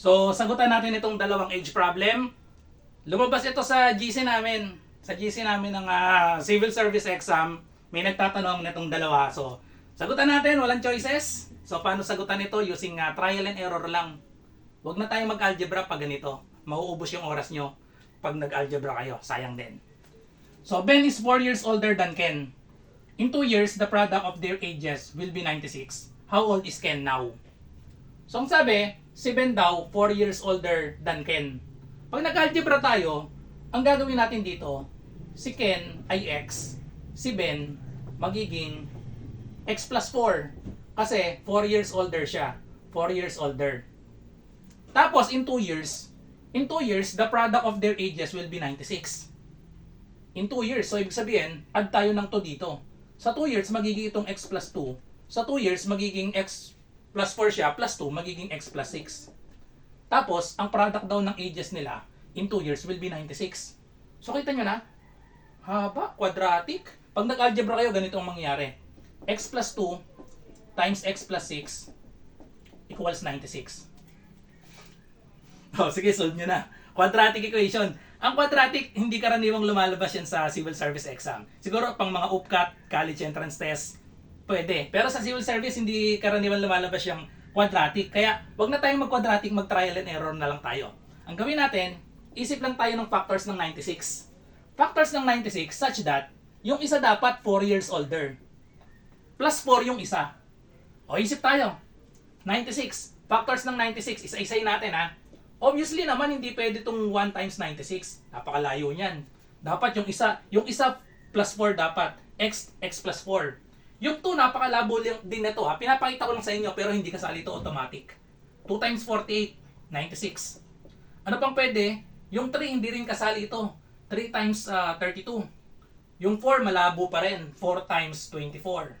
So, sagutan natin itong dalawang age problem. Lumabas ito sa GC namin. Sa GC namin ng Civil Service Exam, may nagtatanong nitong dalawa. So, sagutan natin, walang choices. So, paano sagutan ito? Using trial and error lang. Huwag na tayong mag-algebra pag ganito. Mauubos yung oras nyo pag nag-algebra kayo. Sayang din. So, Ben is 4 years older than Ken. In 2 years, the product of their ages will be 96. How old is Ken now? So, ang sabi, si Ben daw 4 years older than Ken. Pag nag-algebra tayo, ang gagawin natin dito, si Ken ay X, si Ben magiging X plus 4. Kasi 4 years older siya. 4 years older. Tapos, in 2 years, the product of their ages will be 96. In 2 years, so ibig sabihin, add tayo ng 2 dito. Sa 2 years, magiging itong X plus 2. Sa 2 years, magiging X plus 4 siya, plus 2, magiging X plus 6. Tapos, ang product daw ng ages nila, in 2 years, will be 96. So, kita nyo na? Haba, quadratic. Pag nag-algebra kayo, ganito ang mangyayari. X plus 2 times X plus 6 equals 96. Oh, sige, solve nyo na. Quadratic equation. Ang quadratic, hindi karaniwang lumalabas yan sa civil service exam. Siguro pang mga UPCAT, college entrance test, pwede. Pero sa civil service, hindi karaniwang lumalabas yung quadratic. Kaya, wag na tayong mag-quadratic, mag-trial and error na lang tayo. Ang gawin natin, isip lang tayo ng factors ng 96. Factors ng 96 such that, yung isa dapat 4 years older. Plus 4 yung isa. O, isip tayo. 96. Factors ng 96. Isa-isay natin ha. Obviously naman, hindi pwede itong 1 times 96. Napakalayo niyan. Dapat yung isa plus 4 dapat. X plus 4. Yung 2, napakalabo din na to ha. Pinapakita ko lang sa inyo, pero hindi kasali ito automatic. 2 times 48, 96. Ano pang pwede? Yung 3, hindi rin kasali ito. 3 times 32. Yung 4, malabo pa rin. 4 times 24.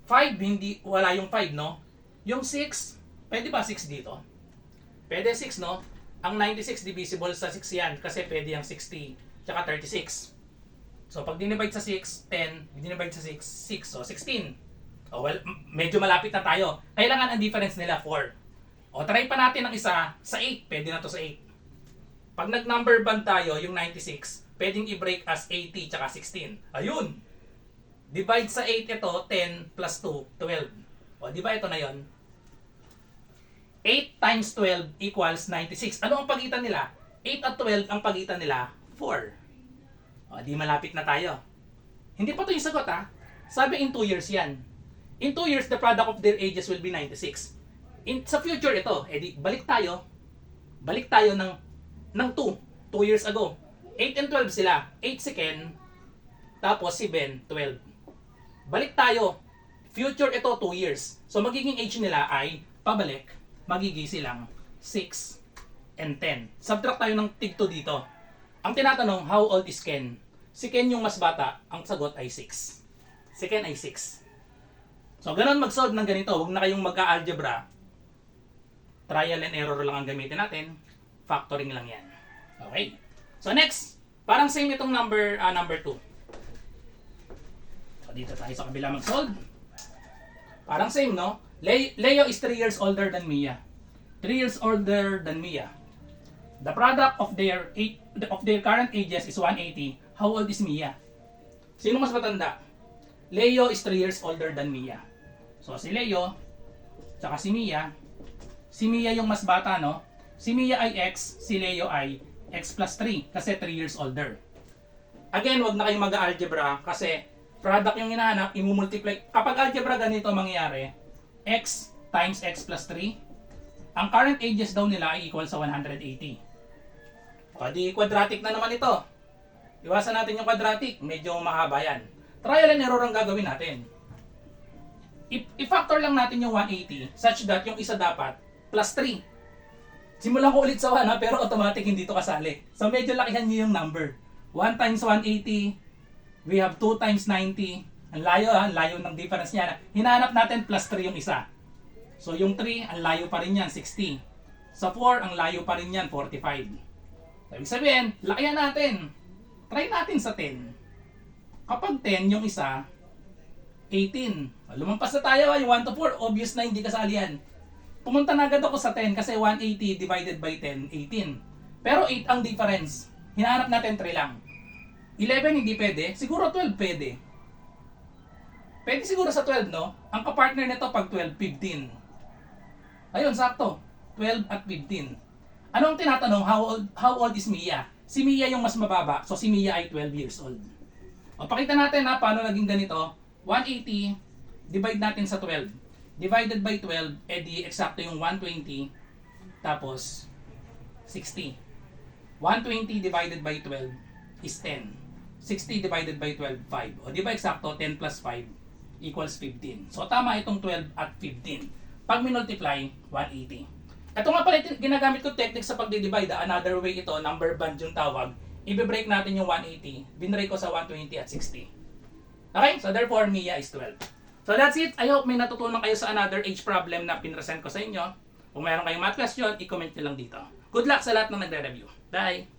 5, hindi, wala yung 5, no? Yung 6, pwede ba 6 dito? Pwede 6, no? Ang 96 divisible sa 6 yan kasi pwede yung 60 tsaka 36. So, pag dinivide sa 6, 10. Dinivide sa 6, 6. So, 16. Oh, well, medyo malapit na tayo. Kailangan ang difference nila 4. O, try pa natin ang isa sa 8. Pwede na to sa 8. Pag nag-number band tayo, yung 96, pwedeng i-break as 80 tsaka 16. Ayun! Divide sa 8 ito, 10 plus 2, 12. O, di ba ito na yon? 8 times 12 equals 96. Ano ang pagitan nila? 8 at 12 ang pagitan nila, 4. O, di malapit na tayo. Hindi pa ito yung sagot ha. Sabi in 2 years yan. In 2 years, the product of their ages will be 96. Sa future ito, edi balik tayo. Balik tayo ng 2 years ago. 8 and 12 sila. 8 si Ken, tapos si Ben, 12. Balik tayo. Future ito, 2 years. So magiging age nila ay pabalik. Magiging silang 6 and 10. Subtract tayo ng tig 2 dito. Ang tinatanong, how old is Ken? Si Ken yung mas bata, ang sagot ay 6. Si Ken ay 6. So, ganun mag-solve ng ganito. Huwag na kayong mag-algebra. Trial and error lang ang gamitin natin. Factoring lang yan. Okay. So, next. Parang same itong number 2. So, dito tayo sa kabila mag-solve. Parang same, no? Leo is 3 years older than Mia. 3 years older than Mia. The product of their current ages is 180. How old is Mia? Sino mas matanda? Leo is 3 years older than Mia. So si Leo, tsaka si Mia. Si Mia yung mas bata, no? Si Mia ay X, si Leo ay X plus 3 kasi 3 years older. Again, wag na kayong mag-algebra kasi product yung hinahanap, i-multiply. Kapag algebra ganito mangyayari, X times X plus 3. Ang current ages daw nila ay equal sa 180. O di quadratic na naman ito. Iwasan natin yung quadratic. Medyo mahaba yan. Trial and error ang gagawin natin. I-factor lang natin yung 180 such that yung isa dapat plus 3. Simulan ko ulit sa 1 ha, pero automatic hindi ito kasali. So medyo lakihan nyo yung number. 1 times 180. We have 2 times 90. Ang layo ha, ang layo ng difference niya. Hinahanap natin plus 3 yung isa. So yung 3, ang layo pa rin yan, 60. Sa 4, ang layo pa rin yan, 45. So, ibig sabihin, lakihan natin. Try natin sa 10. Kapag 10, yung isa, 18. Lumampas na tayo ha, yung 1 to 4, obvious na hindi kasali yan. pumunta na agad ako sa 10 kasi 180 divided by 10, 18. Pero 8 ang difference. Hinahanap natin 3 lang. 11 hindi pwede, siguro 12 pwede. Pwede siguro sa 12, no? Ang kapartner nito pag 12, 15. Ayun, sakto. 12 at 15. Ano ang tinatanong? How old is Mia? Si Mia yung mas mababa, so si Mia ay 12 years old. O, pakita natin ha, paano naging ganito. 180, divide natin sa 12. Divided by 12, edi eksakto yung 120, tapos 60. 120 divided by 12 is 10. 60 divided by 12, 5. O, di ba eksakto, 10 plus 5 equals 15. So, tama itong 12 at 15. Pag minultiply, 180. Ito nga pala ginagamit ko technique sa pagdi-divide. Another way ito, number band yung tawag. Ibe-break natin yung 180. Binray ko sa 120 at 60. Okay? So, therefore, Mia is 12. So, that's it. I hope may natutunan kayo sa another age problem na pinresent ko sa inyo. Kung mayroon kayong math question, i-comment nyo lang dito. Good luck sa lahat ng nagre-review. Bye!